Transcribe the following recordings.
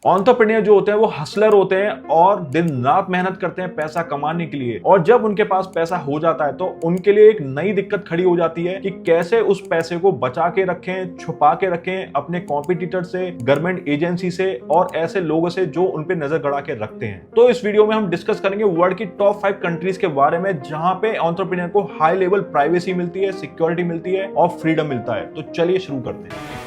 Entrepreneur जो होते हैं वो हसलर होते हैं और दिन रात मेहनत करते हैं पैसा कमाने के लिए, और जब उनके पास पैसा हो जाता है तो उनके लिए एक नई दिक्कत खड़ी हो जाती है कि कैसे उस पैसे को बचा के रखें, छुपा के रखें अपने कॉम्पिटिटर से, गवर्नमेंट एजेंसी से और ऐसे लोगों से जो उन पे नजर गड़ा के रखते हैं। तो इस वीडियो में हम डिस्कस करेंगे वर्ल्ड की टॉप 5 कंट्रीज के बारे में जहां पे एंटरप्रेन्योर को हाई लेवल प्राइवेसी मिलती है, सिक्योरिटी मिलती है और फ्रीडम मिलता है। तो चलिए शुरू करते हैं।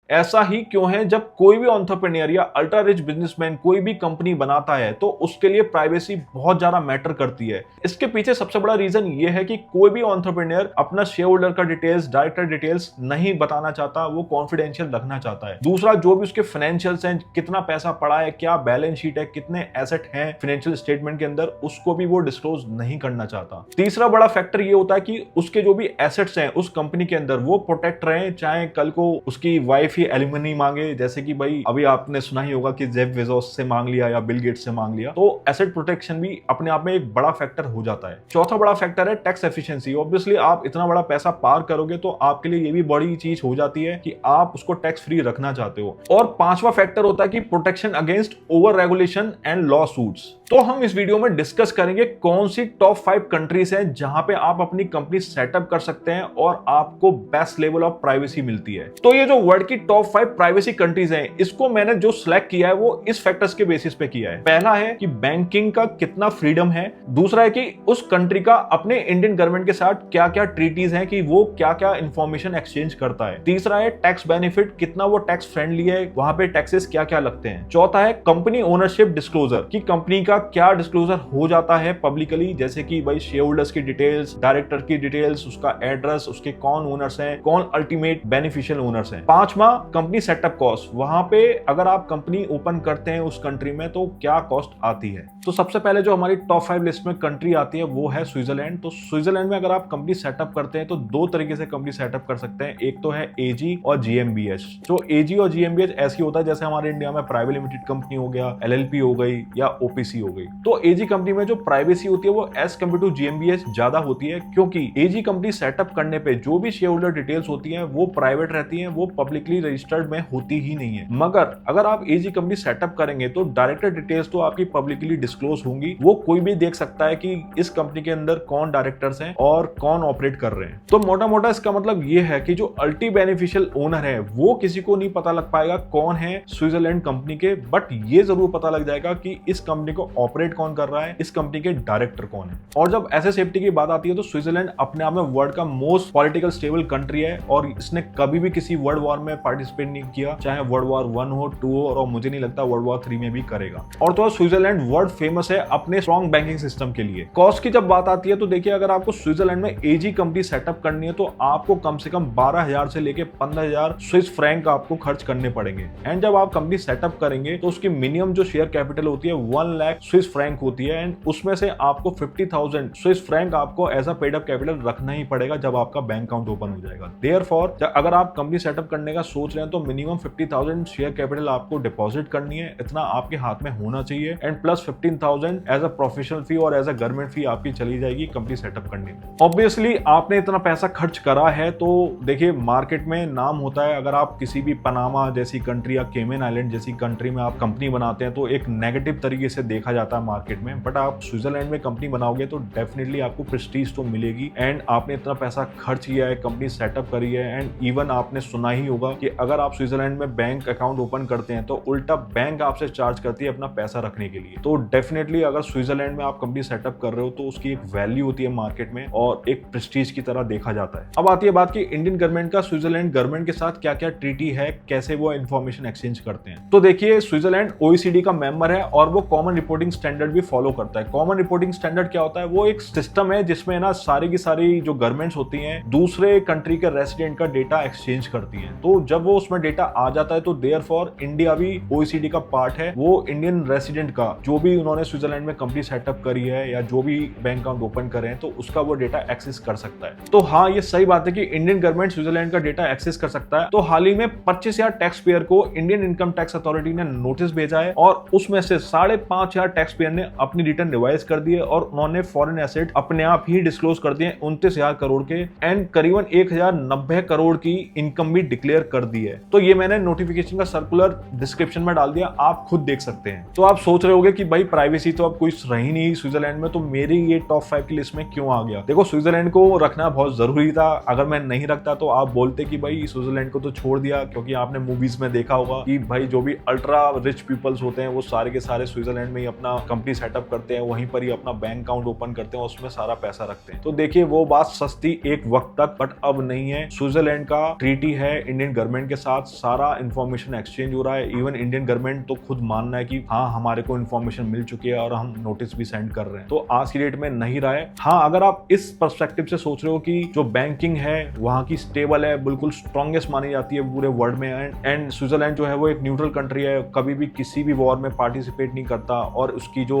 ऐसा ही क्यों है, जब कोई भी एंटरप्रेन्योर या अल्ट्रा रिच बिजनेसमैन कोई भी कंपनी बनाता है तो उसके लिए प्राइवेसी बहुत ज्यादा मैटर करती है। इसके पीछे सबसे बड़ा रीजन ये है कि कोई भी एंटरप्रेन्योर अपना शेयर होल्डर का डिटेल्स, डायरेक्टर डिटेल्स नहीं बताना चाहता, वो कॉन्फिडेंशियल रखना चाहता है। दूसरा, जो भी उसके फाइनेंशियल्स हैं, कितना पैसा पड़ा है, क्या बैलेंस शीट है, कितने एसेट हैं फाइनेंशियल स्टेटमेंट के अंदर, उसको भी वो डिस्क्लोज नहीं करना चाहता। तीसरा बड़ा फैक्टर ये होता है कि उसके जो भी एसेट्स हैं उस कंपनी के अंदर वो प्रोटेक्ट रहे, चाहे कल को उसकी वाइफ एलिमनी मांगे, जैसे कि भाई अभी आपने सुना ही होगा कि जेफ बेजोस से मांग लिया या बिल गेट्स से मांग लिया, तो एसेट प्रोटेक्शन भी अपने आप में एक बड़ा फैक्टर हो जाता है। चौथा बड़ा फैक्टर है टैक्स एफिशिएंसी। ऑब्वियसली आप इतना बड़ा पैसा पार करोगे तो आपके लिए ये भी बड़ी चीज हो जाती है कि आप उसको टैक्स फ्री रखना चाहते हो। और पांचवा फैक्टर होता है कि protection against over regulation and law suits. तो हम इस वीडियो में डिस्कस करेंगे कौन सी टॉप 5 कंट्रीज हैं जहां पे आप अपनी कंपनी सेटअप कर सकते हैं और आपको बेस्ट लेवल ऑफ प्राइवेसी मिलती है। तो ये जो वर्ल्ड की टॉप 5 प्राइवेसी कंट्रीज हैं, इसको मैंने जो सिलेक्ट किया है वो इस फैक्टर्स के बेसिस पे किया है। पहला है कि बैंकिंग का कितना फ्रीडम है। दूसरा है कि उस कंट्री का अपने इंडियन गवर्नमेंट के साथ क्या क्या ट्रीटीज हैं, कि वो क्या क्या इंफॉर्मेशन एक्सचेंज करता है। तीसरा है टैक्स बेनिफिट, कितना वो टैक्स फ्रेंडली है, वहां पे टैक्सेस क्या क्या लगते हैं। चौथा है कंपनी ओनरशिप डिस्क्लोजर, कि कंपनी का क्या डिस्क्लोजर हो जाता है पब्लिकली, जैसे कि भाई शेयर होल्डर्स की डिटेल्स, डायरेक्टर की डिटेल्स, उसका एड्रेस, उसके कौन ओनर्स हैं, कौन अल्टीमेट बेनिफिशियल ओनर्स हैं। पांचवा कंपनी सेटअप कॉस्ट, वहां पे अगर आप कंपनी ओपन करते हैं उस कंट्री में तो क्या कॉस्ट आती है। तो सबसे पहले जो हमारी टॉप 5 लिस्ट में कंट्री आती है वो है स्विट्जरलैंड। तो स्विट्जरलैंड में अगर आप कंपनी सेटअप करते हैं तो दो तरीके से कंपनी सेटअप कर सकते हैं। एक तो है एजी और जीएमबीएच। जो एजी और जीएमबीएच ऐसी होता है जैसे हमारे इंडिया में प्राइवेट लिमिटेड कंपनी हो गया, एलएलपी हो गई या ओपीसी हो गई। तो एजी कंपनी में जो प्राइवेसी होती है वो एज कम्पेयर टू जीएमबीएच ज्यादा होती है, क्योंकि एजी कंपनी सेटअप करने पे जो भी शेयर होल्डर डिटेल्स होती हैं वो प्राइवेट रहती हैं, वो पब्लिकली रजिस्टर्ड में होती ही नहीं है। मगर अगर आप एजी कंपनी सेटअप करेंगे तो डायरेक्टर डिटेल्स तो आपकी पब्लिकली डिस्क्लोज होंगी, वो कोई भी देख सकता है कि इस कंपनी के अंदर कौन डायरेक्टर्स हैं और कौन ऑपरेट कर रहे हैं। तो मोटा मोटा इसका मतलब ये है कि जो अल्टी बेनिफिशियल ओनर है वो किसी को नहीं पता लग पाएगा कौन है स्विट्जरलैंड कंपनी के, बट ये जरूर पता लग जाएगा कि इस कंपनी को ऑपरेट कौन कर रहा है, इस कंपनी के डायरेक्टर कौन है। और जब ऐसे सेफ्टी की बात आती है तो स्विट्जरलैंड अपने आप में वर्ल्ड का मोस्ट पॉलिटिकल स्टेबल कंट्री है और इसने कभी भी किसी वर्ल्ड वॉर में पार्टिसिपेट नहीं किया, चाहे वर्ल्ड वॉर 1 हो, 2 हो, और मुझे नहीं लगता वर्ल्ड वॉर 3 में भी करेगा। और तो स्विट्जरलैंड वर्ल्ड फेमस है अपने स्ट्रॉन्ग बैंकिंग सिस्टम के लिए। कॉस्ट की जब बात आती है तो देखिए, अगर आपको स्विट्जरलैंड में एजी कंपनी सेटअप करनी है तो आपको कम से कम 12,000 से लेके 15,000 स्विस फ्रैंक आपको खर्च करने पड़ेंगे। एंड जब आप कंपनी सेटअप करेंगे तो उसकी मिनिमम जो शेयर कैपिटल होती है 1 लाख स्विस फ्रैंक होती है, एंड उसमें से आपको 50,000 स्विस फ्रैंक आपको as a paid up capital रखना ही पड़ेगा जब आपका बैंक अकाउंट ओपन हो जाएगा। देयरफॉर अगर आप कंपनी सेटअप करने का सोच रहे हैं तो मिनिमम 50,000 शेयर कैपिटल आपको डिपॉजिट करनी है, इतना आपके हाथ में होना चाहिए, and plus 15,000 as a professional fee और एज अ गवर्नमेंट फी आपकी चली जाएगी कंपनी सेटअप करने में। ऑब्वियसली आपने इतना पैसा खर्च करा है तो देखिए मार्केट में नाम होता है। अगर आप किसी भी पनामा जैसी कंट्री या केमन आइलैंड जैसी कंट्री में आप कंपनी बनाते हैं तो एक नेगेटिव तरीके से देखा जाता है मार्केट में, बट आप स्विट्जरलैंड में कंपनी बनाओगे तो डेफिनेटली आपको प्रेस्टीज तो मिलेगी। एंड आपने इतना पैसा खर्च किया है, कंपनी सेटअप करी है, एंड इवन आपने सुना ही होगा कि अगर आप स्विट्जरलैंड में बैंक अकाउंट ओपन करते हैं तो उल्टा बैंक आपसे चार्ज करती है अपना पैसा रखने के लिए। तो डेफिनेटली अगर स्विट्जरलैंड में आप कंपनी सेटअप कर रहे हो तो उसकी एक वैल्यू होती है मार्केट में और एक प्रेस्टीज की तरह देखा जाता है। अब आती है बात कि इंडियन गवर्नमेंट का स्विट्जरलैंड गवर्नमेंट के साथ क्या क्या ट्रीटी है, कैसे वो इंफॉर्मेशन एक्सचेंज करते हैं। तो देखिए, स्विट्जरलैंड ओईसीडी का मेंबर है और वो कॉमन रिपोर्टिंग स्टैंडर्ड भी फॉलो करता है। कॉमन रिपोर्टिंग स्टैंडर्ड क्या होता है, वो एक सिस्टम है जिसमें ना सारी की सारी जो गवर्नमेंट्स होती हैं दूसरे कंट्री के रेसिडेंट का डेटा एक्सचेंज करती हैं। तो जब वो उसमें डेटा आ जाता है तो देयरफॉर इंडिया भी ओईसीडी का पार्ट है। वो इंडियन रेसिडेंट का जो भी उन्होंने स्विट्जरलैंड में कंपनी सेटअप करी है या जो भी बैंक अकाउंट ओपन करे हैं तो उसका वो डेटा एक्सेस कर सकता है। तो हाँ, ये सही बात है कि इंडियन गवर्नमेंट स्विट्जरलैंड का डेटा एक्सेस कर सकता है। तो हाल ही में 25,000 टैक्स पेयर को इंडियन इनकम टैक्स अथॉरिटी ने नोटिस भेजा है और उसमें से 5,500 टैक्स पेयर ने अपनी रिटर्न रिवाइज कर दी है और उन्होंने फॉरेन एसेट अपने आप ही डिस्क्लोज कर दिए 29,000 करोड़ के एंड करीबन 1,090 करोड़ की इनकम भी डिक्लेयर कर दी है। तो ये मैंने नोटिफिकेशन का सर्कुलर डिस्क्रिप्शन में डाल दिया, आप खुद देख सकते हैं। तो आप सोच रहे होंगे कि भाई प्राइवेसी तो अब कोई रही नहीं स्विट्जरलैंड में, तो मेरी ये टॉप 5 की लिस्ट में क्यों आ गया। देखो स्विट्जरलैंड को रखना बहुत जरूरी था, अगर मैं नहीं रखता तो आप बोलते कि भाई स्विट्जरलैंड को तो छोड़ दिया, क्योंकि आपने मूवीज में देखा होगा कि भाई जो भी अल्ट्रा रिच पीपल्स होते हैं वो सारे के सारे स्विट्जरलैंड में ही अपना कंपनी सेटअप करते हैं, वहीं पर ही अपना बैंक अकाउंट ओपन करते हैं, उसमें सारा पैसा रखते हैं। तो देखिए वो बात सस्ती एक वक्त तक, बट अब नहीं है। स्विट्जरलैंड का ट्रीटी है इंडियन गवर्नमेंट के साथ, सारा इंफॉर्मेशन एक्सचेंज हो रहा है। इवन इंडियन गवर्नमेंट तो खुद मानना है कि हाँ हमारे को इन्फॉर्मेशन मिल चुकी है और हम नोटिस भी सेंड कर रहे हैं। तो आज की डेट में नहीं रहा है। हाँ अगर आप इस पर्सपेक्टिव से सोच रहे हो कि जो बैंकिंग है वहां की स्टेबल है, बिल्कुल स्ट्रॉन्गेस्ट मानी जाती है पूरे वर्ल्ड में, एंड स्विट्जरलैंड जो है वो एक न्यूट्रल कंट्री है, कभी भी किसी भी वॉर में पार्टिसिपेट नहीं करता और उसकी जो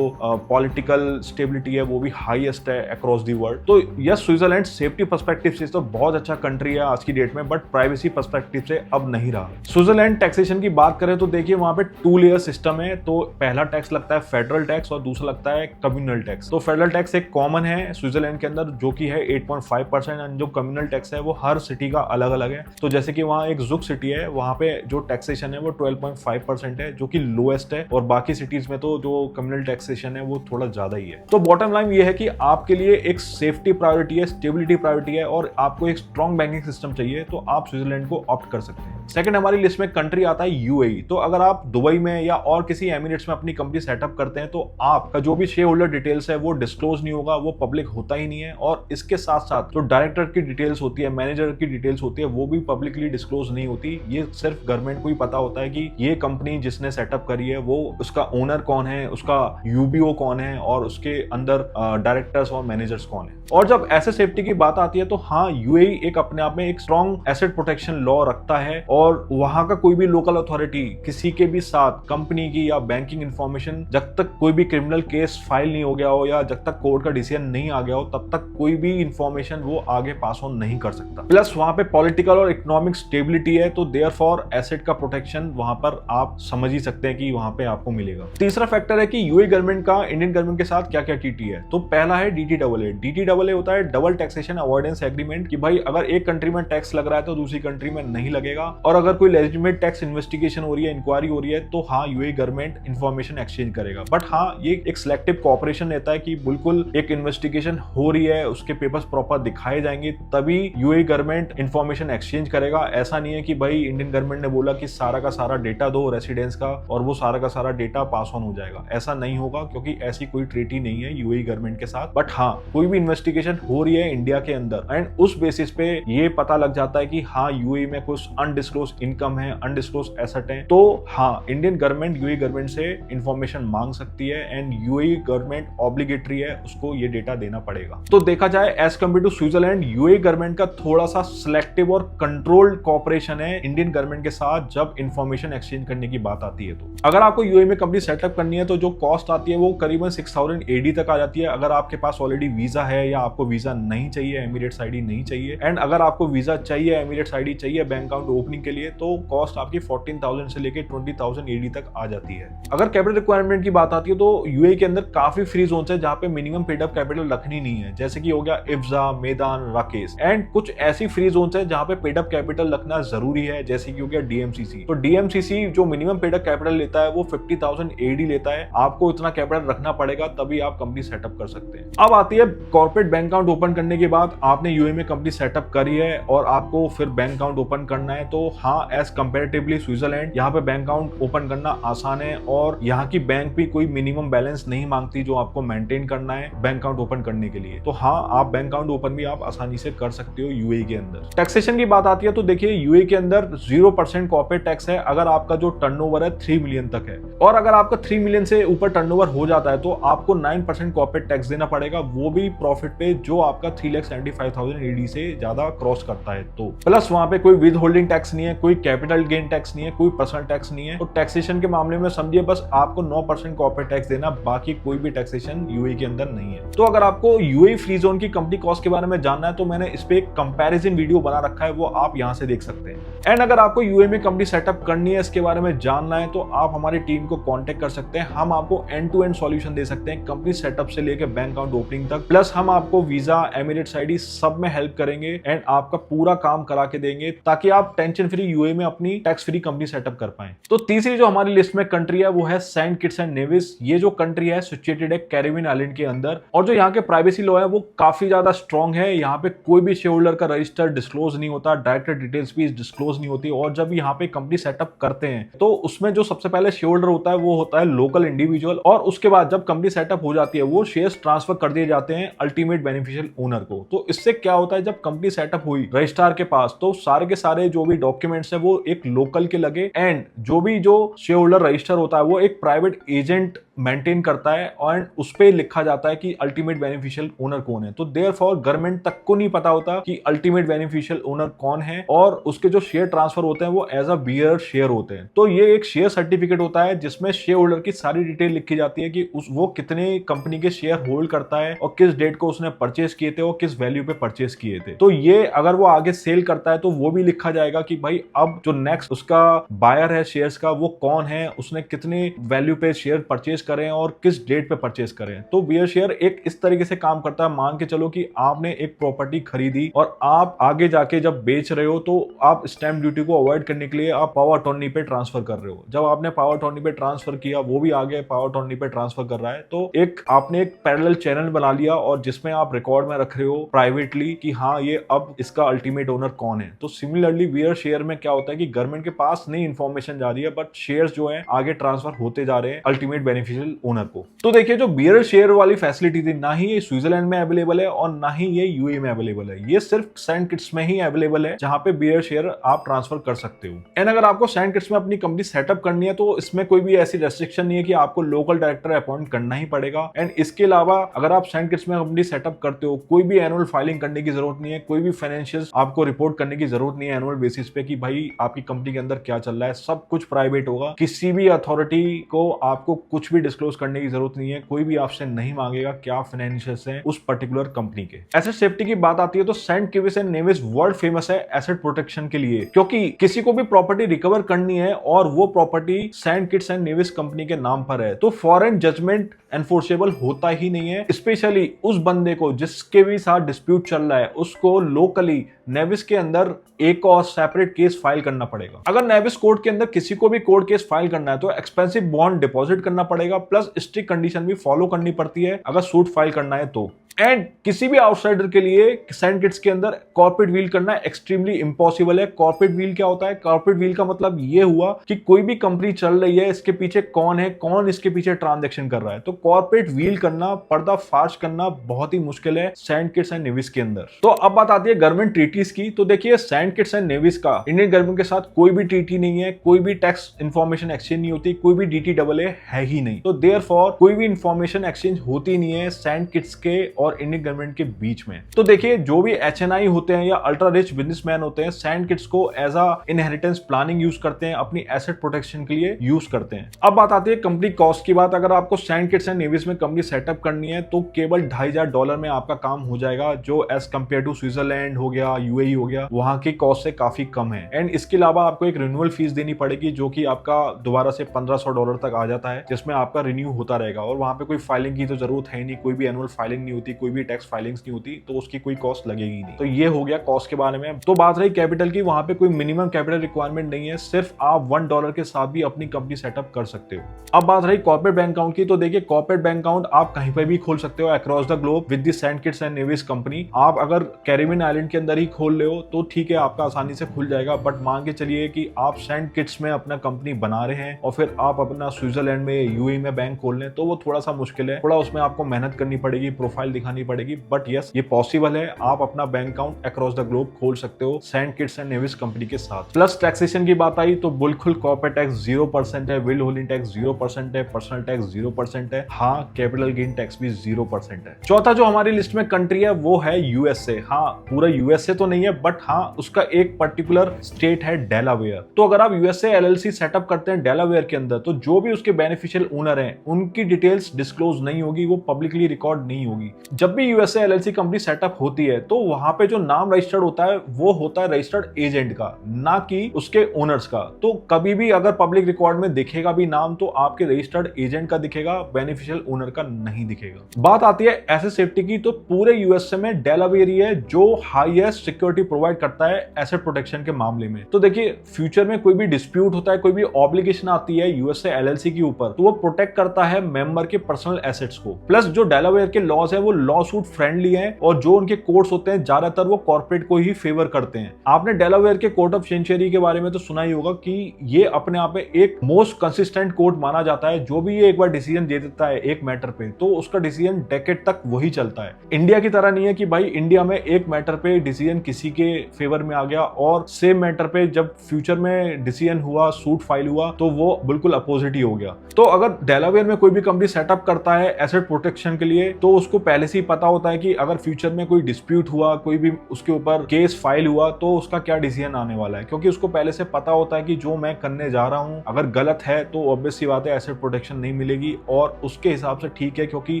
पॉलिटिकल स्टेबिलिटी है वो भी हाईएस्ट है अक्रॉस दी वर्ल्ड। तो यस स्विट्जरलैंड सेफ्टी पर्सपेक्टिव से तो बहुत अच्छा कंट्री है आज की डेट में, बट प्राइवेसी पर्सपेक्टिव से अब नहीं रहा। स्विट्जरलैंड टैक्सेशन की बात करें तो देखिए वहां पे 2 लेयर सिस्टम है। तो पहला टैक्स लगता है फेडरल टैक्स और दूसरा लगता है कम्युनल टैक्स। तो फेडरल टैक्स एक कॉमन है स्विट्जरलैंड के अंदर जो कि है 8.5% एंड जो कम्युनल टैक्स है वो हर सिटी का अलग अलग है। तो जैसे कि वहाँ एक जुक सिटी है, वहाँ पे जो टैक्सेशन है वो 12.5% है जो कि लोएस्ट है, और बाकी सिटीज में तो जो कम्युनल टैक्सेशन है वो थोड़ा ज्यादा ही है। तो बॉटम लाइन ये है कि आपके लिए एक सेफ्टी प्रायोरिटी है, स्टेबिलिटी प्रायोरिटी है और आपको एक स्ट्रॉन्ग बैंकिंग सिस्टम चाहिए तो आप स्विट्जरलैंड को ऑप्ट कर सकते हैं। सेकंड हमारी लिस्ट में कंट्री आता है यूएई। तो अगर आप दुबई में या और किसी एमिरेट्स में अपनी कंपनी सेटअप करते हैं तो आपका जो भी शेयर होल्डर डिटेल्स है वो डिस्क्लोज नहीं होगा, वो पब्लिक होता ही नहीं है। और इसके साथ साथ जो डायरेक्टर की डिटेल्स होती है, मैनेजर की डिटेल्स होती है, वो भी पब्लिकली डिस्क्लोज नहीं होती। ये सिर्फ गवर्नमेंट को ही पता होता है कि ये कंपनी जिसने सेटअप करी है वो उसका ओनर कौन है, उसका यूबीओ कौन है और उसके अंदर डायरेक्टर्स और मैनेजर्स कौन है। और जब ऐसे सेफ्टी की बात आती है तो हाँ यूएई एक अपने आप में एक स्ट्रॉन्ग एसेट प्रोटेक्शन लॉ रखता है और वहां का कोई भी लोकल अथॉरिटी किसी के भी साथ कंपनी की या बैंकिंग इंफॉर्मेशन, जब तक कोई भी क्रिमिनल केस फाइल नहीं हो गया हो या जब तक कोर्ट का डिसीजन नहीं आ गया हो, तब तक कोई भी इंफॉर्मेशन वो आगे पास ऑन नहीं कर सकता। प्लस वहां पे पॉलिटिकल और इकोनॉमिक स्टेबिलिटी है, तो देयरफॉर एसेट का प्रोटेक्शन वहां पर आप समझ ही सकते हैं कि वहां पे आपको मिलेगा। तीसरा फैक्टर है कि यूएई गवर्नमेंट का इंडियन गवर्नमेंट के साथ क्या क्या टीटी है। तो पहला है डीटीएए। डीटीएए होता है डबल टैक्सेशन अवॉइडेंस एग्रीमेंट, कि भाई अगर एक कंट्री में टैक्स लग रहा है तो दूसरी कंट्री में नहीं लगेगा। और अगर कोई लेजिटिमेट टैक्स इन्वेस्टिगेशन हो रही है, इंक्वायरी हो रही है, तो हाँ यूएई गवर्नमेंट इंफॉर्मेशन एक्सचेंज करेगा। बट हाँ ये एक सिलेक्टिव कोऑपरेशन रहता है कि बिल्कुल एक इन्वेस्टिगेशन हो रही है, उसके पेपर्स प्रॉपर दिखाए जाएंगे तभी यूएई गवर्नमेंट इंफॉर्मेशन एक्सचेंज करेगा। ऐसा नहीं है कि भाई इंडियन गवर्नमेंट ने बोला कि सारा का सारा डेटा दो रेसिडेंस का और वो सारा का सारा डेटा पास ऑन हो जाएगा। ऐसा नहीं होगा क्योंकि ऐसी कोई ट्रीटी नहीं है यूएई गवर्नमेंट के साथ। बट हाँ कोई भी इन्वेस्टिगेशन हो रही है इंडिया के अंदर एंड उस बेसिस पे ये पता लग जाता है कि हाँ यूएई में कुछ अनडिस्क्लोज इनकम है, अनडिस्क्लोज एसेट है, तो हाँ इंडियन गवर्नमेंट यूएई गवर्नमेंट से इंफॉर्मेशन मांग सकती है एंड यूएई गवर्नमेंट ऑब्लिगेटरी है, उसको ये डेटा देना पड़ेगा। तो देखा जाए as compare to Switzerland, UAE government का थोड़ा सा सिलेक्टिव और कंट्रोल्ड कोऑपरेशन है इंडियन गवर्नमेंट के साथ जब इंफॉर्मेशन एक्सचेंज करने की बात आती है। तो अगर आपको यूएई में कंपनी सेटअप करनी है तो जो कॉस्ट आती है वो करीबन 6000 एडी तक आ जाती है। अगर आपके पास ऑलरेडी वीजा है या आपको वीजा नहीं चाहिए, एमिरेट्स आईडी नहीं चाहिए, एंड अगर आपको वीजा चाहिए, एमिरेट्स आईडी चाहिए बैंक अकाउंट ओपनिंग के लिए, तो कॉस्ट आपकी 14,000 से लेके 20,000 एडी तक आ जाती है। अगर कैपिटल रिक्वायरमेंट की बात आती है तो यूएई के अंदर काफी फ्री जोन्स है जहां पे मिनिमम पेड अप कैपिटल रखनी नहीं है, जैसे कि हो गया इफ्जा, मैदान, राकेश। एंड कुछ ऐसी फ्री जोन्स है जहां पे पेड अप कैपिटल रखना जरूरी है, जैसे कि हो गया डीएमसीसी। तो डीएमसीसी जो मिनिमम पेड अप कैपिटल लेता है वो 50,000 एडी लेता है। आपको इतना कैपिटल रखना पड़ेगा तभी आप कंपनी सेटअप कर सकते हैं। अब आती है कॉर्पोरेट बैंक अकाउंट ओपन करने के बाद आपने यूएई में कंपनी सेटअप करी है और आपको फिर बैंक अकाउंट ओपन करना है, तो हाँ एज कंपेरेटिवली स्विट्जरलैंड यहाँ पे बैंक अकाउंट ओपन करना आसान है और यहाँ की बैंक भी कोई मिनिमम बैलेंस नहीं मांगती जो आपको मेंटेन करना है बैंक अकाउंट ओपन करने के लिए। तो हाँ आप बैंक अकाउंट ओपन भी आप आसानी से कर सकते हो यूएई के अंदर। टैक्सेशन की बात आती है तो देखिए यूएई के अंदर 0% कॉर्पोरेट टैक्स है अगर आपका जो टर्नओवर है 3 मिलियन तक है, और अगर आपका 3 मिलियन से ऊपर टर्नओवर हो जाता है तो आपको 9% कॉर्पोरेट टैक्स देना पड़ेगा, वो भी प्रॉफिट पे जो आपका 3,75,000 एडी से ज्यादा क्रॉस करता है। तो प्लस वहां पे कोई विद होल्डिंग टैक्स नहीं है, कोई कैपिटल गेन टैक्स नहीं है, कोई पर्सनल टैक्स नहीं है। तो टैक्सेशन के मामले में समझिए बस आपको 9% कॉर्पोरेट टैक्स देना, बाकी कोई भी टैक्सेशन यूएई के अंदर नहीं है। तो अगर आपको यूएई फ्री जोन की कंपनी कॉस्ट के बारे में जानना है तो मैंने इस पे एक कंपैरिजन वीडियो बना रखा है, वो आप यहां से देख सकते हैं। एंड अगर आपको यूएई में कंपनी सेटअप करनी है, इसके बारे में जानना है, तो आप हमारी टीम को कांटेक्ट कर सकते हैं। हम आपको एंड टू एंड सॉल्यूशन दे सकते हैं, कंपनी सेटअप से लेकर बैंक अकाउंट ओपनिंग तक। प्लस हम आपको वीजा, एमिरेट्स आईडी सब में हेल्प करेंगे एंड आपका पूरा काम करा के देंगे ताकि आप टेंशन फ्री यूएई में अपनी टैक्स फ्री कंपनी सेटअप कर पाए। तो तीसरी जो हमारी लिस्ट में कंट्री है वो है सेंट किट्स एंड नेविस। ये जो कंट्री है सिचुएटेड है कैरिबियन आइलैंड के अंदर, और जो यहाँ के प्राइवेसी लॉ है वो काफी ज्यादा स्ट्रॉन्ग है। यहाँ पे कोई भी शेयर होल्डर का रजिस्टर डिस्क्लोज नहीं होता, डायरेक्टर डिटेल्स भी डिस्क्लोज नहीं होती। और जब यहाँ पे कंपनी सेटअप करते हैं तो उसमें जो सबसे पहले शेयर होल्डर होता है वो होता है लोकल इंडिविजुअल, और उसके बाद जब कंपनी सेटअप हो जाती है वो शेयर्स ट्रांसफर कर दिए जाते हैं अल्टीमेट बेनिफिशियल ओनर को। तो इससे क्या होता है, जब कंपनी सेटअप हुई रजिस्ट्रार के पास तो सारे के सारे जो भी डॉक्यूमेंट्स है वो एक लोकल के लगे, एंड जो भी जो शेयर होल्डर रजिस्टर होता है वो एक प्राइवेट एजेंट मेंटेन करता है और उस पे लिखा जाता है कि अल्टीमेट बेनिफिशियल ओनर कौन है। तो देयरफॉर गवर्नमेंट तक को नहीं पता होता कि अल्टीमेट बेनिफिशियल ओनर कौन है, और उसके जो शेयर ट्रांसफर होते हैं वो एज अ बियर शेयर होते हैं। तो ये एक शेयर सर्टिफिकेट होता है जिसमें शेयर होल्डर की सारी डिटेल लिखी जाती है कि वो कितने कंपनी के शेयर होल्ड करता है और किस डेट को उसने परचेस किए थे और किस वैल्यू पे परचेस किए थे। तो ये अगर वो आगे सेल करता है तो वो भी लिखा जाएगा कि भाई अब जो नेक्स्ट उसका बायर है शेयर्स का वो कौन है, उसने कितने वैल्यू पे शेयर परचेस करें और किस डेट पे परचेस करें। तो बियर शेयर एक इस तरीके से काम करता है, मान के चलो कि आपने एक प्रॉपर्टी खरीदी और आप आगे जाके जब बेच रहे हो तो आप स्टैंप ड्यूटी को अवॉइड करने के लिए आप पावर अटॉर्नी पे ट्रांसफर कर रहे हो। जब आपने पावर अटॉर्नी पे ट्रांसफर किया, वो भी आगे पावर अटॉर्नी पे ट्रांसफर कर रहा है, तो एक आपने एक पैरेलल चैनल बना लिया और जिसमें आप रिकॉर्ड में रख रहे हो प्राइवेटली कि हाँ ये अब इसका अल्टीमेट ओनर कौन है। तो सिमिलरली बियर शेयर में क्या होता है कि गवर्नमेंट के पास नई इंफॉर्मेशन जा रही है बट शेयर्स जो है आगे ट्रांसफर होते जा रहे हैं अल्टीमेट बेनिफिशियल ओनर को। तो देखिए जो बियर शेयर वाली फैसिलिटी थी, ना ही ये स्विट्जरलैंड में अवेलेबल है और ना ही ये यूएई में अवेलेबल है। ये सिर्फ सेंट किट्स में ही अवेलेबल है जहां पे बियर शेयर आप ट्रांसफर कर सकते हो। एंड अगर आपको सेंट किट्स में अपनी कंपनी सेटअप करनी है तो इसमें कोई भी ऐसी रेस्ट्रिक्शन नहीं है कि आपको लोकल डायरेक्टर अपॉइंट करना ही पड़ेगा। एंड इसके अलावा अगर आप सेंट किट्स में कंपनी सेटअप करते हो, कोई भी एनुअल फाइलिंग करने की जरूरत नहीं है, कोई भी फाइनेंशियल्स आपको रिपोर्ट करने की जरूरत नहीं है एनुअल बेसिस पे कि भाई आपकी कंपनी के अंदर क्या चल रहा है। सब कुछ प्राइवेट होगा, किसी भी अथॉरिटी को आपको कुछ भी डिस्क्लोज करने की जरूरत नहीं है, कोई भी आपसे नहीं मांगेगा क्या फाइनेंशियल्स हैं उस पर्टिकुलर कंपनी के। एसेट सेफ्टी की बात आती है तो Saint Kitts and Nevis world famous है एसेट प्रोटेक्शन के लिए, क्योंकि किसी को भी प्रॉपर्टी रिकवर करनी है और वो property Saint Kitts and Nevis company के नाम पर है तो फॉरेन जजमेंट एनफोर्सेबल होता ही नहीं है। स्पेशली उस बंदे को जिसके भी साथ डिस्प्यूट चल रहा है उसको लोकली नेविस के अंदर एक और सेपरेट केस फाइल करना पड़ेगा। अगर नेविस कोर्ट के अंदर किसी को भी कोर्ट केस फाइल करना है तो एक्सपेंसिव बॉन्ड डिपॉजिट करना पड़ेगा, प्लस स्ट्रिक्ट कंडीशन भी फॉलो करनी पड़ती है अगर सूट फाइल करना है तो। एंड किसी भी आउटसाइडर के लिए सेंट किट्स के अंदर कॉर्पोरेट व्हील करना एक्सट्रीमली इम्पॉसिबल है। कॉर्पोरेट व्हील क्या होता है? कॉर्पोरेट व्हील का मतलब ये हुआ कि कोई भी कंपनी चल रही है, इसके पीछे कौन है, कौन इसके पीछे ट्रांजैक्शन कर रहा है। तो कॉर्पोरेट व्हील करना, पर्दाफाश करना बहुत ही मुश्किल है सेंट किट्स एंड नेविस के अंदर। तो अब बात आती है गवर्नमेंट ट्रीटीज की। तो देखिए सेंट किट्स एंड नेविस का इंडियन गवर्नमेंट के साथ कोई भी ट्रीटी नहीं है, कोई भी टैक्स इंफॉर्मेशन एक्सचेंज नहीं होती, कोई भी DTAA है ही नहीं। तो देयरफॉर कोई भी इंफॉर्मेशन एक्सचेंज होती नहीं है सेंट किट्स के और इंडियन गवर्नमेंट के बीच में। तो देखिए जो भी HNI होते हैं या अल्ट्रा रिच बिजनेसमैन होते हैं, सेंट किट्स को as a inheritance planning use करते हैं, अपनी एसेट प्रोटेक्शन के लिए यूज करते हैं। अब बात आती है कंपनी कॉस्ट की बात। अगर आपको सेंट किट्स एंड नेविस में कंपनी सेटअप करनी है तो केवल $2,500 में आपका काम हो जाएगा, जो एज कंपेयर टू स्विट्जरलैंड हो गया, UAE हो गया, वहां की कॉस्ट से काफी कम है। एंड इसके अलावा आपको एक रिन्यूअल फीस देनी पड़ेगी जो कि आपका दोबारा से $1,500 तक आ जाता है, जिसमें आपका रिन्यू होता रहेगा। और वहां पे कोई फाइलिंग की तो जरूरत है नहीं, कोई भी एनुअल फाइलिंग नहीं होती, कोई भी टैक्स फाइलिंग्स नहीं होती, तो उसकी कोई कॉस्ट लगेगी नहीं। तो ये हो गया कॉस्ट के बारे में। तो बात रही कैपिटल की, वहां पे कोई मिनिमम कैपिटल रिक्वायरमेंट नहीं है, सिर्फ आप $1 के साथ भी अपनी कंपनी सेटअप कर सकते हो। अब बात रही कॉर्पोरेट बैंक अकाउंट की। तो देखिए कॉर्पोरेट बैंक अकाउंट आप कहीं पर भी खोल सकते हो across the globe with the Saint Kitts and Nevis company. आप अगर कैरिबियन आइलैंड के अंदर ही खोल ले हो तो ठीक है, आपका आसानी से खुल जाएगा। बट मान के चलिए कि आप सेंट किट्स में अपना कंपनी बना रहे हैं और फिर आप अपना स्विट्जरलैंड में, UAE में बैंक खोल लें तो वो थोड़ा सा मुश्किल है, थोड़ा उसमें आपको मेहनत करनी पड़ेगी, प्रोफाइल दिखानी पड़ेगी, बट यस ये पॉसिबल है। आप अपना bank account across the globe खोल सकते हो Saint Kitts and Nevis company के साथ। प्लस टैक्सेशन की बात आई तो बिल्कुल कॉर्पोरेट टैक्स 0% है, विल होल्डिंग टैक्स 0% है, पर्सनल टैक्स 0% है, हाँ कैपिटल गेन टैक्स भी 0% है। चौथा जो हमारी लिस्ट में कंट्री है वो है यूएसए। हाँ पूरा यूएसए तो नहीं है, बट हाँ उसका एक पर्टिकुलर स्टेट है डेलावेयर। तो अगर आप यूएसए एलएलसी सेटअप करते हैं डेलावेयर के अंदर, तो जो भी उसके बेनिफिशियल ओनर हैं उनकी डिटेल्स डिस्क्लोज नहीं होगी, वो पब्लिकली रिकॉर्ड नहीं होगी। जब भी यूएसए एलएलसी कंपनी सेटअप होती है तो वहां पे जो नाम रजिस्टर्ड होता है वो होता है रजिस्टर्ड एजेंट का, ना कि उसके ओनर्स का। तो कभी भी अगर पब्लिक रिकॉर्ड में दिखेगा भी नाम तो आपके रजिस्टर्ड एजेंट का दिखेगा, बेनिफिशियल ओनर का नहीं दिखेगा। बात आती है एसेट सेफ्टी की, तो पूरे यूएसए में डेलावेयर ही है जो हाईएस्ट सिक्योरिटी प्रोवाइड करता है एसेट प्रोटेक्शन के मामले में। तो देखिए फ्यूचर में कोई भी डिस्प्यूट होता है, कोई भी ऑब्लिगेशन आती है यूएसए एलएलसी के ऊपर, तो वो प्रोटेक्ट करता है मेंबर के पर्सनल एसेट्स को। प्लस जो डेलावेयर के लॉज है वो लॉ सूट फ्रेंडली है, और जो उनके कोर्ट्स होते हैं ज्यादातर वो कॉर्पोरेट को ही फेवर करते हैं। आपने डेलावेयर के कोर्ट ऑफ चेंचुरी के बारे में तो सुना ही होगा कि ये अपने आप में एक मोस्ट कंसिस्टेंट कोर्ट माना जाता है। जो भी ये एक बार डिसीजन दे देता है एक मैटर पे, तो उसका डिसीजन डेकेड तक वही चलता है। इंडिया की तरह नहीं है कि भाई इंडिया में एक मैटर पे डिसीजन किसी के फेवर में आ गया और सेम मैटर पे जब फ्यूचर में डिसीजन हुआ, सूट फाइल हुआ, तो वो बिल्कुल अपोजिट ही हो गया। तो अगर डेलावेयर में कोई भी कंपनी सेटअप करता है एसेट प्रोटेक्शन के लिए, तो उसको पहले से ही पता होता है कि अगर फ्यूचर में कोई डिस्प्यूट हुआ, कोई भी उसके ऊपर केस फाइल हुआ, तो उसका क्या डिसीजन आने वाला है, क्योंकि उसको पहले से पता होता है कि जो मैं करने जा रहा हूं अगर गलत है तो ऑब्वियस सी बात है एसेट प्रोटेक्शन नहीं मिलेगी, और उसके हिसाब से ठीक है क्योंकि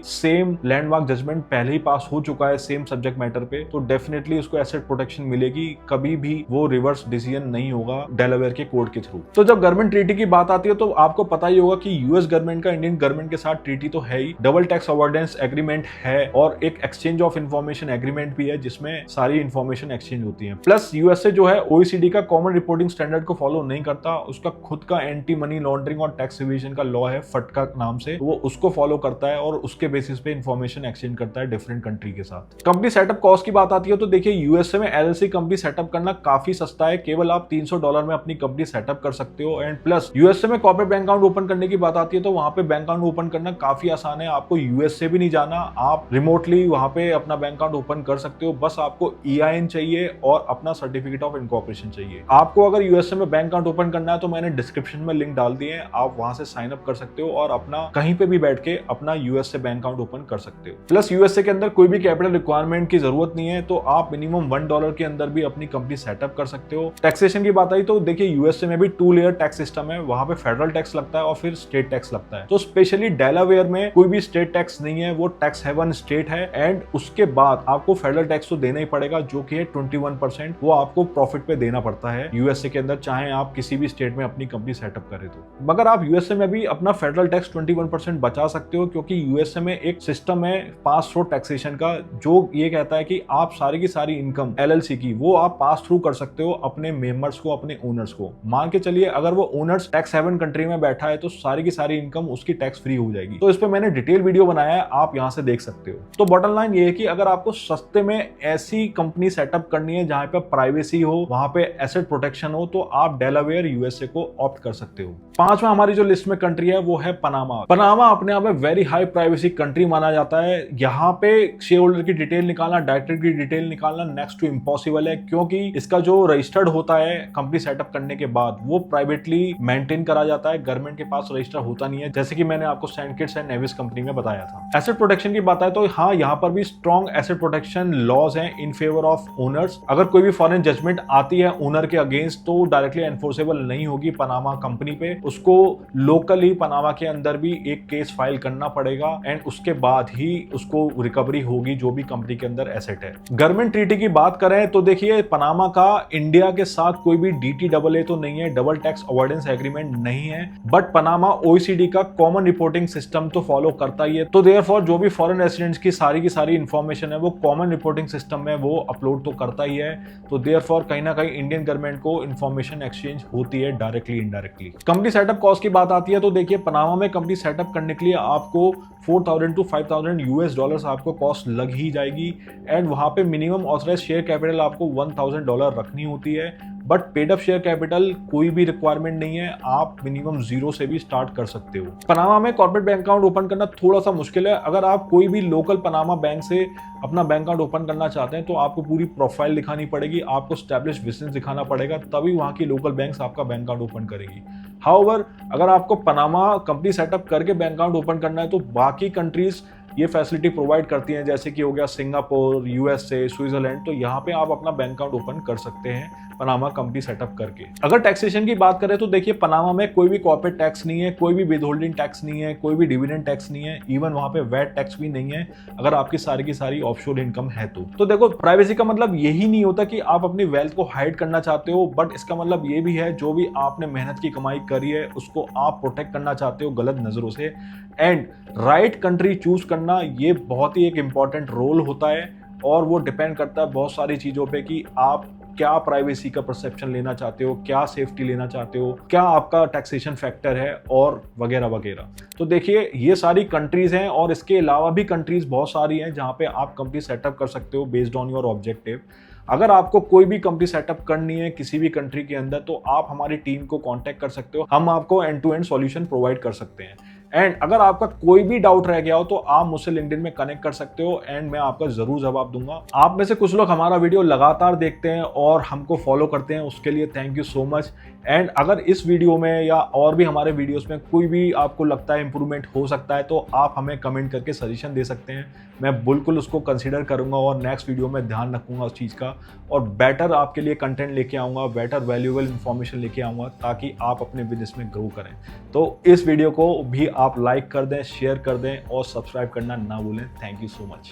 सेम लैंडमार्क जजमेंट पहले ही पास हो चुका है सेम सब्जेक्ट मैटर पे, तो डेफिनेटली उसको एसेट प्रोटेक्शन मिलेगी, कभी भी वो रिवर्स डिसीजन नहीं होगा डेलावेयर के कोर्ट के थ्रू। तो जब गवर्नमेंट ट्रीटी की बात आती है तो आपको पता ही होगा कि यूएस गवर्नमेंट का इंडियन गवर्नमेंट के साथ ट्रीटी तो है ही, डबल टैक्स अवॉइडेंस एग्रीमेंट है, और एक एक्सचेंज ऑफ इन्फॉर्मेशन एग्रीमेंट भी है जिसमें सारी इन्फॉर्मेशन एक्सचेंज होती है। प्लस यूएसए जो है ओईसीडी का कॉमन रिपोर्टिंग स्टैंडर्ड को फॉलो नहीं करता, उसका खुद का एंटी मनी लॉन्ड्रिंग और टैक्स इवेजन का लॉ है फटका नाम से, वो उसको फॉलो करता है और उसके बेसिस पे इन्फॉर्मेशन एक्सचेंज करता है डिफरेंट कंट्री के साथ। कंपनी सेटअप कॉस्ट की बात आती है तो देखिए यूएसए में एलएलसी कंपनी सेटअप करना काफी सस्ता है, केवल आप $300 में अपनी कंपनी सेटअप कर सकते हो। एंड प्लस यूएसए में कॉर्पोरेट बैंक अकाउंट ओपन करने की बात आती है तो वहां पे बैंक अकाउंट ओपन करना काफी आसान है, आपको यूएसए भी नहीं जाना, आप रिमोटली वहां पे अपना बैंक अकाउंट ओपन कर सकते हो। बस आपको EIN चाहिए और अपना सर्टिफिकेट ऑफ इनकॉर्पोरेशन चाहिए। आपको अगर यूएसए में बैंक अकाउंट ओपन करना है तो मैंने डिस्क्रिप्शन में लिंक डाल दिए हैं, आप वहां से साइन अप कर सकते हो और अपना कहीं पे भी बैठ के अपना यूएसए बैंक अकाउंट ओपन कर सकते हो। प्लस यूएसए के अंदर कोई भी कैपिटल रिक्वायरमेंट की जरूरत नहीं है, तो आप मिनिमम $1 के अंदर भी अपनी कंपनी सेटअप कर सकते हो। टैक्सेशन की बात आई तो देखिए यूएसए में भी 2 लेयर टैक्स सिस्टम है, वहां पे फेडरल टैक्स लगता है और फिर स्टेट टैक्स लगता है। तो स्पेशली डेलावेयर में कोई भी स्टेट टैक्स नहीं है, वो टैक्स हेवन स्टेट है। एंड उसके बाद आपको फेडरल टैक्स तो देना ही पड़ेगा जो कि है 21%, वो आपको प्रॉफिट पे देना पड़ता है यूएसए के अंदर, चाहे आप किसी भी स्टेट में अपनी कंपनी सेटअप करें तो। मगर आप यूएसए में भी अपना फेडरल टैक्स 21% बचा सकते हो, क्योंकि यूएसए में एक सिस्टम है पास थ्रू टैक्सेशन का, जो ये कहता है कि आप सारी की सारी इनकम एलएलसी की वो आप पास थ्रू कर सकते हो अपने मेंबर्स को, अपने ओनर्स को। मान के चलिए अगर वो ओनर्स टैक्स हेवन कंट्री में बैठा है तो सारी की सारी इनकम उसकी टैक्स फ्री हो जाएगी। तो इस पे मैंने डिटेल वीडियो बनाया है, आप यहां से देख सकते हो। तो बॉटम लाइन ये है कि अगर आपको सस्ते में ऐसी कंपनी सेटअप करनी है जहां पे प्राइवेसी हो, वहां पे एसेट प्रोटेक्शन हो, तो आप डेलावेयर यूएसए को ऑप्ट कर सकते हो। पांचवा हमारी जो लिस्ट में कंट्री है वो है पनामा। पनामा अपने आप में वेरी हाई प्राइवेसी कंट्री माना जाता है। यहाँ पे शेयर होल्डर की डिटेल निकालना, डायरेक्टर की डिटेल निकालना नेक्स्ट टू इम्पॉसिबल है, क्योंकि इसका जो रजिस्टर्ड होता है कंपनी सेटअप करने के बाद वो प्राइवेटली मेंटेन करा जाता है, गवर्नमेंट के पास रजिस्टर होता नहीं है, जैसे कि मैंने आपको Saint Kitts and Nevis company में बताया था। एसेट प्रोटेक्शन की बात है तो हाँ, यहाँ पर भी स्ट्रॉन्ग एसेट प्रोटेक्शन लॉज हैं इन फेवर ऑफ ओनर्स। अगर कोई भी फॉरेन जजमेंट आती है ओनर के अगेंस्ट तो डायरेक्टली एनफोर्सेबल नहीं होगी पनामा कंपनी पे, उसको लोकली पनामा के अंदर भी एक केस फाइल करना पड़ेगा एंड उसके बाद ही उसको रिकवरी होगी जो भी कंपनी के अंदर एसेट है। गवर्नमेंट ट्रीटी की बात करें तो देखिए पनामा का इंडिया के साथ कोई भी DTAA तो नहीं है, डबल टैक्स अवॉइडेंस एग्रीमेंट नहीं है, बट पनामा OECD का कॉमन रिपोर्टिंग सिस्टम तो फॉलो करता ही है। तो देयरफॉर जो भी फॉरेन रेसिडेंट्स की सारी इंफॉर्मेशन है वो कॉमन रिपोर्टिंग सिस्टम में वो अपलोड तो करता ही है। तो देयरफॉर कहीं ना कहीं इंडियन गवर्नमेंट को इंफॉर्मेशन एक्सचेंज होती है directly indirectly. Company setup cost की बात आती है तो देखिए पनामा में कंपनी सेटअप करने के लिए आपको $4,000 to $5,000 आपको कॉस्ट लग ही जाएगी। एंड वहां पे मिनिमम ऑथराइज शेयर कैपिटल आपको $1,000 रखनी होती है। But paid up share capital कोई भी रिक्वायरमेंट नहीं है, आप मिनिमम 0 से भी स्टार्ट कर सकते हो। पनामा में कॉर्पोरेट बैंक अकाउंट ओपन करना थोड़ा सा मुश्किल है। अगर आप कोई भी लोकल पनामा बैंक से अपना बैंक अकाउंट ओपन करना चाहते हैं तो आपको पूरी प्रोफाइल दिखानी पड़ेगी, आपको स्टैब्लिश बिजनेस दिखाना पड़ेगा, तभी वहां की लोकल बैंक्स आपका बैंक अकाउंट ओपन करेगी। हाउएवर अगर आपको पनामा कंपनी सेटअप करके बैंक अकाउंट ओपन करना है तो बाकी कंट्रीज ये फैसिलिटी प्रोवाइड करती हैं, जैसे कि हो गया सिंगापुर, यूएसए, स्विट्जरलैंड। तो यहाँ पे आप अपना बैंक अकाउंट ओपन कर सकते हैं पनामा कंपनी सेटअप करके। अगर टैक्सेशन की बात करें तो देखिए पनामा में कोई भी कॉर्पोरेट टैक्स नहीं है, कोई भी विदहोल्डिंग टैक्स नहीं है, कोई भी डिविडेंड टैक्स नहीं है, इवन वहां पे वैट टैक्स भी नहीं है अगर आपकी सारी की सारी ऑफशोर इनकम है तो देखो प्राइवेसी का मतलब यही नहीं होता कि आप अपनी वेल्थ को हाइड करना चाहते हो, बट इसका मतलब ये भी है जो भी आपने मेहनत की कमाई करी है उसको आप प्रोटेक्ट करना चाहते हो गलत नजरों से। एंड राइट कंट्री चूज करना ये बहुत ही एक इंपॉर्टेंट रोल होता है, और वो डिपेंड करता है बहुत सारी चीजों पे कि आप क्या प्राइवेसी का परसेप्शन लेना चाहते हो, क्या सेफ्टी लेना चाहते हो, क्या आपका टैक्सेशन फैक्टर है, और वगैरह वगैरह। तो देखिए ये सारी कंट्रीज हैं, और इसके अलावा भी कंट्रीज बहुत सारी हैं जहां पे आप कंपनी सेटअप कर सकते हो बेस्ड ऑन योर ऑब्जेक्टिव। अगर आपको कोई भी कंपनी सेटअप करनी है किसी भी कंट्री के अंदर तो आप हमारी टीम को कांटेक्ट कर सकते हो, हम आपको end to end solution provide कर सकते हैं। एंड अगर आपका कोई भी डाउट रह गया हो तो आप मुझसे लिंक्डइन में कनेक्ट कर सकते हो, एंड मैं आपका जरूर जवाब दूंगा। आप में से कुछ लोग हमारा वीडियो लगातार देखते हैं और हमको फॉलो करते हैं, उसके लिए thank you so much. And अगर इस वीडियो में या और भी हमारे वीडियोस में कोई भी आपको लगता है इंप्रूवमेंट हो सकता है तो आप हमें कमेंट करके सजेशन दे सकते हैं, मैं बिल्कुल उसको कंसिडर करूंगा और नेक्स्ट वीडियो में ध्यान रखूंगा उस चीज़ का, और बेटर आपके लिए कंटेंट लेके आऊंगा, बेटर वैल्यूएबल इंफॉर्मेशन लेके आऊंगा ताकि आप अपने बिजनेस में ग्रो करें। तो इस वीडियो को भी आप लाइक कर दें, शेयर कर दें और सब्सक्राइब करना ना भूलें। Thank you so much.